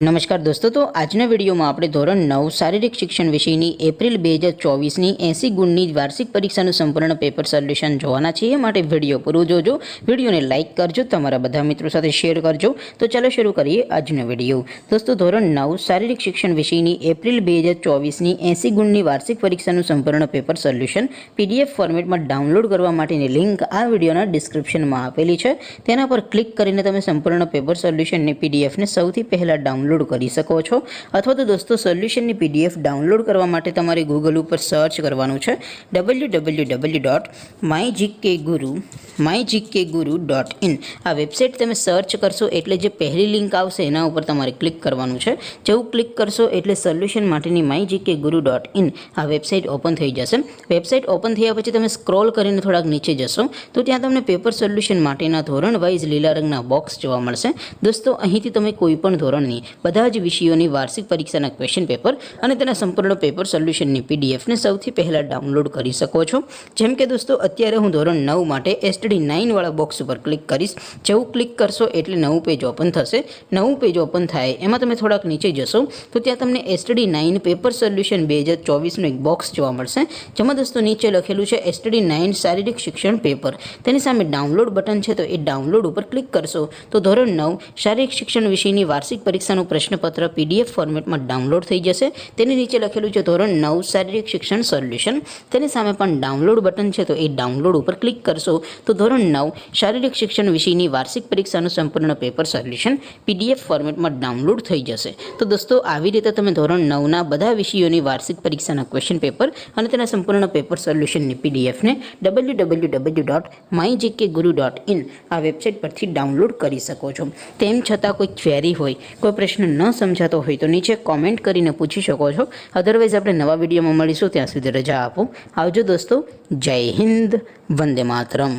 नमस्कार दोस्तों, तो આજના વિડીયોમાં આપણે ધોરણ 9 શારીરિક શિક્ષણ વિષયની એપ્રિલ 2024ની 80 ગુણની વાર્ષિક પરીક્ષાનું સંપૂર્ણ પેપર સોલ્યુશન જોવાના છીએ। માટે વિડીયો પૂરો જોજો, વિડીયોને લાઇક કરજો, તમારા બધા મિત્રો સાથે શેર કરજો। તો ચાલો શરૂ કરીએ આજનો વિડીયો। દોસ્તો, ધોરણ 9 શારીરિક શિક્ષણ વિષયની એપ્રિલ 2024ની 80 ગુણની વાર્ષિક પરીક્ષાનું સંપૂર્ણ પેપર સોલ્યુશન PDF ફોર્મેટમાં ડાઉનલોડ કરવા માટેની લિંક આ વિડીયોના ડિસ્ક્રિપ્શનમાં આપેલી છે। તેના પર ક્લિક કરીને તમે સંપૂર્ણ પેપર સોલ્યુશનની PDFને સૌથી પહેલા ડાઉનલોડ કરી શકો છો। અથવા તો દોસ્તો, સોલ્યુશનની PDF ડાઉનલોડ કરવા માટે તમારે ગૂગલ ઉપર સર્ચ કરવાનું છે www.mygkguru.in। આ વેબસાઇટ તમે સર્ચ કરશો એટલે જે પહેલી લિંક આવશે એના ઉપર તમારે ક્લિક કરવાનું છે। જેવું ક્લિક કરશો એટલે સોલ્યુશન માટેની mygkguru.in આ વેબસાઇટ ઓપન થઈ જશે। વેબસાઇટ ઓપન થયા પછી તમે સ્ક્રોલ કરીને થોડાક નીચે જશો તો ત્યાં તમને પેપર સોલ્યુશન માટેના ધોરણ વાઇઝ લીલા રંગના બોક્સ જોવા મળશે। દોસ્તો, અહીંથી તમે કોઈ પણ ધોરણની બધા જ વિષયોની વાર્ષિક પરીક્ષાના ક્વેશ્ચન પેપર અને તેના સંપૂર્ણ પેપર સોલ્યુશનની PDFને સૌથી પહેલાં ડાઉનલોડ કરી શકો છો। જેમ કે દોસ્તો, અત્યારે હું ધોરણ 9 માટે STD9 વાળા બોક્સ ઉપર ક્લિક કરીશ। જેવું ક્લિક કરશો એટલે નવું પેજ ઓપન થશે। નવું પેજ ઓપન થાય એમાં તમે થોડાક નીચે જશો તો ત્યાં તમને STD9 પેપર સોલ્યુશન 2024નું એક બોક્સ જોવા મળશે, જેમાં દોસ્તો નીચે લખેલું છે STD9 શારીરિક શિક્ષણ પેપર। તેની સામે ડાઉનલોડ બટન છે, તો એ ડાઉનલોડ ઉપર ક્લિક કરશો તો ધોરણ 9 શારીરિક શિક્ષણ વિષયની વાર્ષિક પરીક્ષાનું પ્રશ્નપત્ર PDF ફોર્મેટમાં ડાઉનલોડ થઈ જશે। તેની નીચે લખેલું છે ધોરણ 9 શારીરિક શિક્ષણ સોલ્યુશન। તેની સામે પણ ડાઉનલોડ બટન છે, તો એ ડાઉનલોડ ઉપર ક્લિક કરશો તો ધોરણ 9 શારીરિક શિક્ષણ વિષયની વાર્ષિક પરીક્ષાનું સંપૂર્ણ પેપર સોલ્યુશન PDF ફોર્મેટમાં ડાઉનલોડ થઈ જશે। તો દોસ્તો, આવી રીતે તમે ધોરણ 9ના બધા વિષયોની વાર્ષિક પરીક્ષાના ક્વેશ્ચન પેપર અને તેના સંપૂર્ણ પેપર સોલ્યુશનની PDFને www.mygkguru.in આ વેબસાઇટ પરથી ડાઉનલોડ કરી શકો છો। તેમ છતાં કોઈ ક્વેરી હોય, કોઈ પ્રશ્ન ન સમજાતો હોય તો નીચે કોમેન્ટ કરીને પૂછી શકો છો। અધરવાઇઝ આપણે નવા વિડીયોમાં મળીશું, ત્યાં સુધી રજા આપો। આવજો દોસ્તો, જય હિન્દ, વંદે માતરમ।